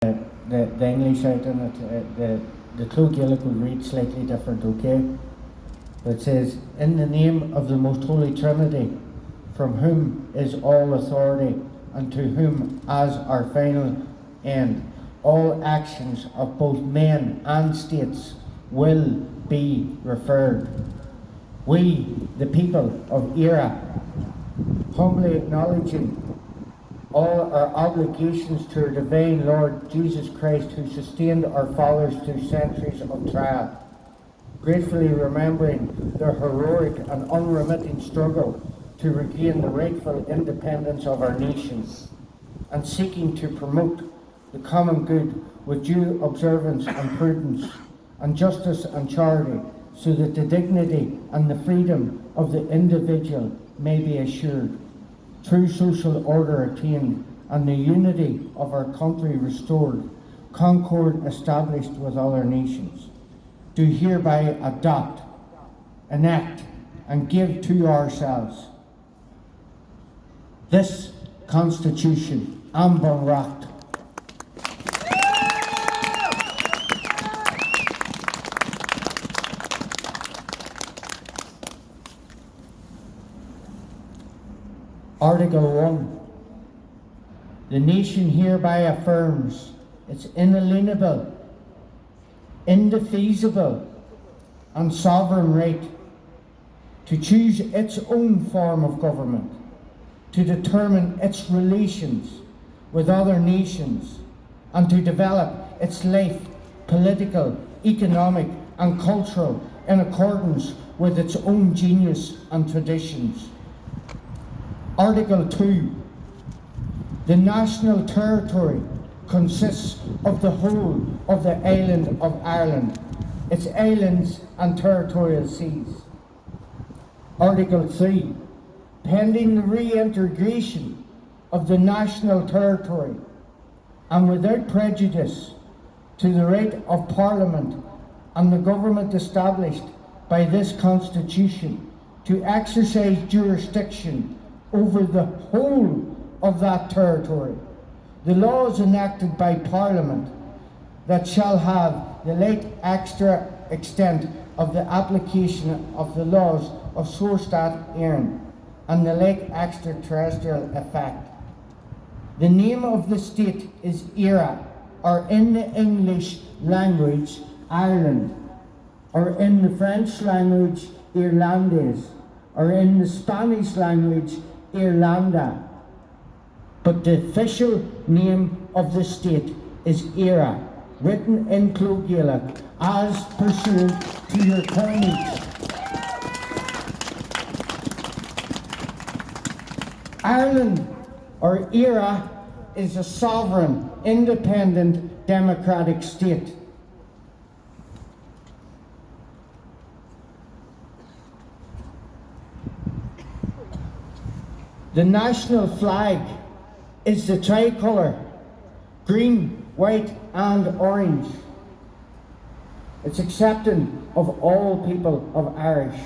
the English out in it. The Clog Gaelic will read slightly different, okay? But it says, "In the name of the Most Holy Trinity, from whom is all authority, and to whom, as our final end, all actions of both men and states will be referred. We, the people of éiRe, humbly acknowledging all our obligations to our divine Lord Jesus Christ, who sustained our fathers through centuries of trial, gratefully remembering their heroic and unremitting struggle to regain the rightful independence of our nation, and seeking to promote the common good with due observance and prudence, and justice and charity, so that the dignity and the freedom of the individual may be assured, true social order attained, and the unity of our country restored, concord established with other nations, do hereby adopt, enact, and give to ourselves this Constitution and bunreacht." Article 1. The nation hereby affirms its inalienable, indefeasible, and sovereign right to choose its own form of government, to determine its relations with other nations, and to develop its life, political, economic, and cultural, in accordance with its own genius and traditions. Article 2. The national territory consists of the whole of the island of Ireland, its islands and territorial seas. Article 3. Pending the reintegration of the national territory, and without prejudice to the right of Parliament and the government established by this Constitution to exercise jurisdiction over the whole of that territory, the laws enacted by Parliament that shall have the like extra extent of the application of the laws of Sorstaat éiRe and the like extraterrestrial effect. The name of the state is éiRe, or in the English language, Ireland, or in the French language, Irlandes, or in the Spanish language, Irlanda. But the official name of the state is éiRe, written in Clog Gaelic as pursuant to your coinage. Ireland, or éiRe, is a sovereign, independent, democratic state. The national flag is the tricolour, green, white and orange. It's accepting of all people of Irish.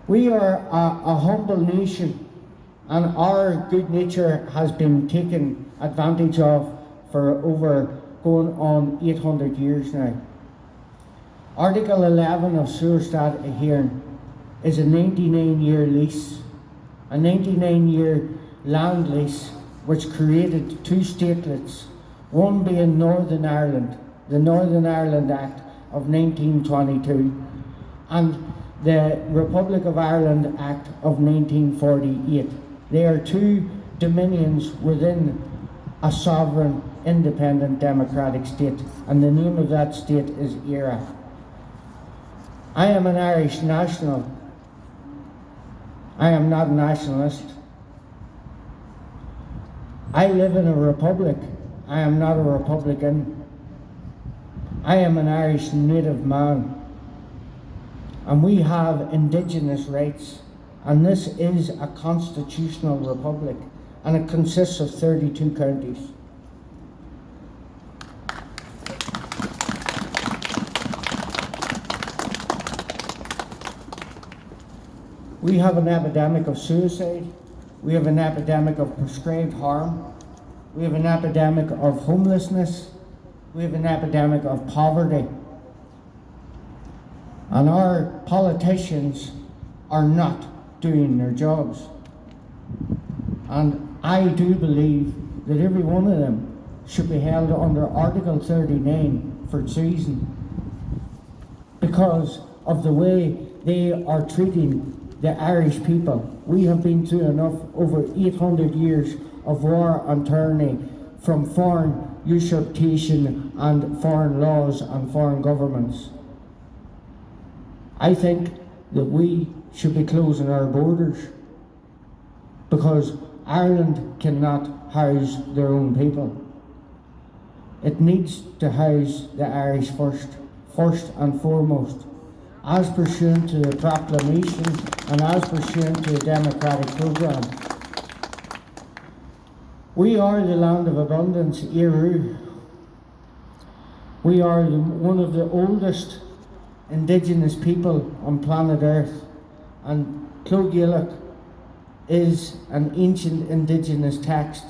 We are a humble nation, and our good nature has been taken advantage of for over going on 800 years now. Article 11 of Sorstaat éiRe is a 99-year lease, a 99-year land lease which created two statelets, one being Northern Ireland, the Northern Ireland Act of 1922, and the Republic of Ireland Act of 1948. They are two dominions within a sovereign, independent, democratic state, and the name of that state is éiRe. I am an Irish national. I am not a nationalist. I live in a republic. I am not a republican. I am an Irish native man. And we have indigenous rights. And this is a constitutional republic. And it consists of 32 counties. We have an epidemic of suicide. We have an epidemic of prescribed harm. We have an epidemic of homelessness. We have an epidemic of poverty. And our politicians are not doing their jobs. And I do believe that every one of them should be held under Article 39 for treason because of the way they are treating the Irish people. We have been through enough, over 800 years of war and tyranny from foreign usurpation and foreign laws and foreign governments. I think that we should be closing our borders because Ireland cannot house their own people. It needs to house the Irish first and foremost, as pursuant to the proclamation and as pursuant to the democratic programme. We are the land of abundance, éiRe. We are one of the oldest indigenous people on planet Earth, and Clog Gaelic is an ancient indigenous text.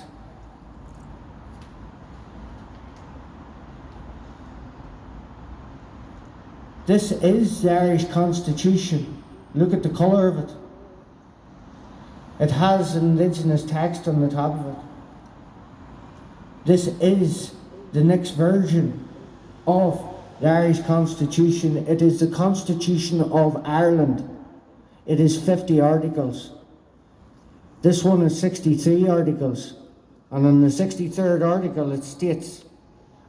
This is the Irish Constitution. Look at the colour of it. It has an indigenous text on the top of it. This is the next version of the Irish Constitution. It is the Constitution of Ireland. It is 50 articles. This one is 63 articles. And on the 63rd article it states,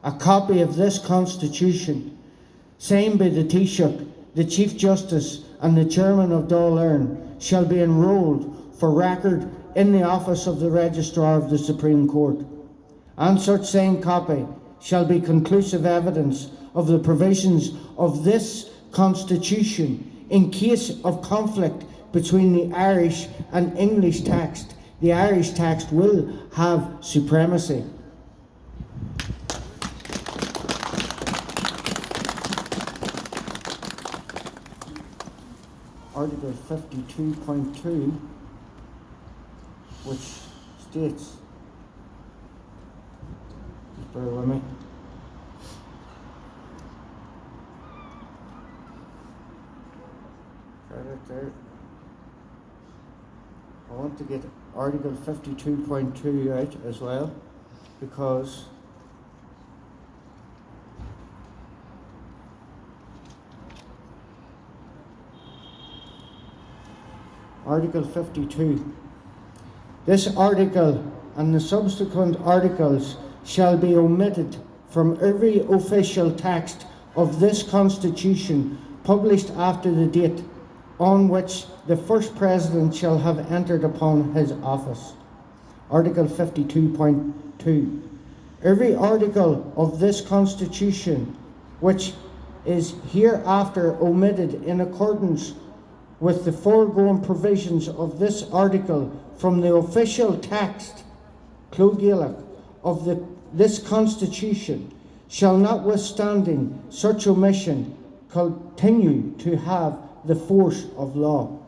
a copy of this Constitution signed by the Taoiseach, the Chief Justice and the Chairman of Dáil Éireann shall be enrolled for record in the office of the Registrar of the Supreme Court. And such signed copy shall be conclusive evidence of the provisions of this Constitution in case of conflict between the Irish and English text. The Irish text will have supremacy. Article 52.2, which states, just bear with me, right there. I want to get Article 52.2 out as well, because Article 52. This article and the subsequent articles shall be omitted from every official text of this Constitution published after the date on which the first President shall have entered upon his office. Article 52.2. Every article of this Constitution which is hereafter omitted in accordance with the foregoing provisions of this article from the official text, Clog Gaelic, of this Constitution shall, notwithstanding such omission, continue to have the force of law.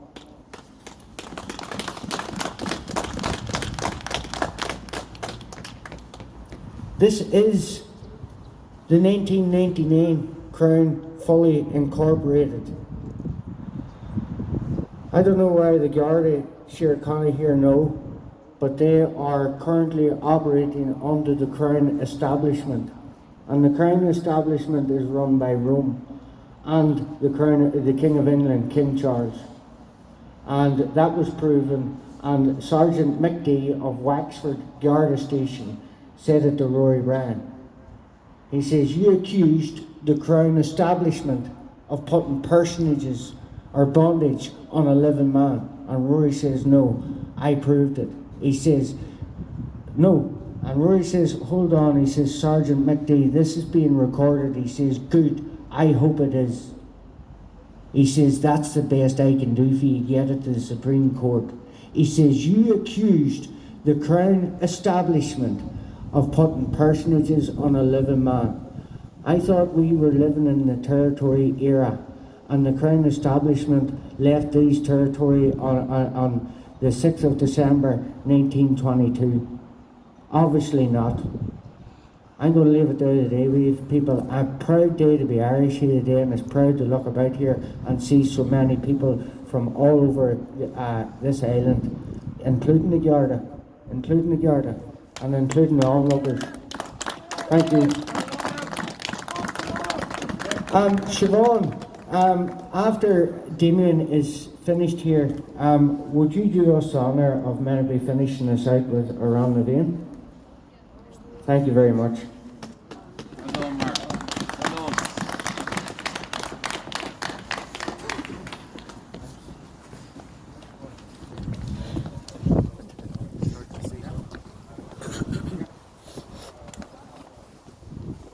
This is the 1999 Crown fully incorporated. I don't know why the Garda Síochána here know, but they are currently operating under the Crown establishment. And the Crown establishment is run by Rome and the King of England, King Charles. And that was proven, and Sergeant McD of Wexford Garda Station said it to Rory Ryan. He says, you accused the Crown establishment of putting personages or bondage on a living man. And Rory says, no, I proved it. He says, no. And Rory says, hold on. He says, Sergeant McD, this is being recorded. He says, good, I hope it is. He says, that's the best I can do for you, get it to the Supreme Court. He says, you accused the Crown establishment of putting personages on a living man. I thought we were living in the territory era, and the Crown establishment left these territory on the 6th of December 1922. Obviously not. I'm going to leave it there today. We have people, a proud day to be Irish here today, and it's proud to look about here and see so many people from all over this island, including the Garda, and including the onlookers. Thank you. Siobhan, after Damien is finished here, would you do us the honour of maybe finishing us out with Around the Vein? Thank you very much.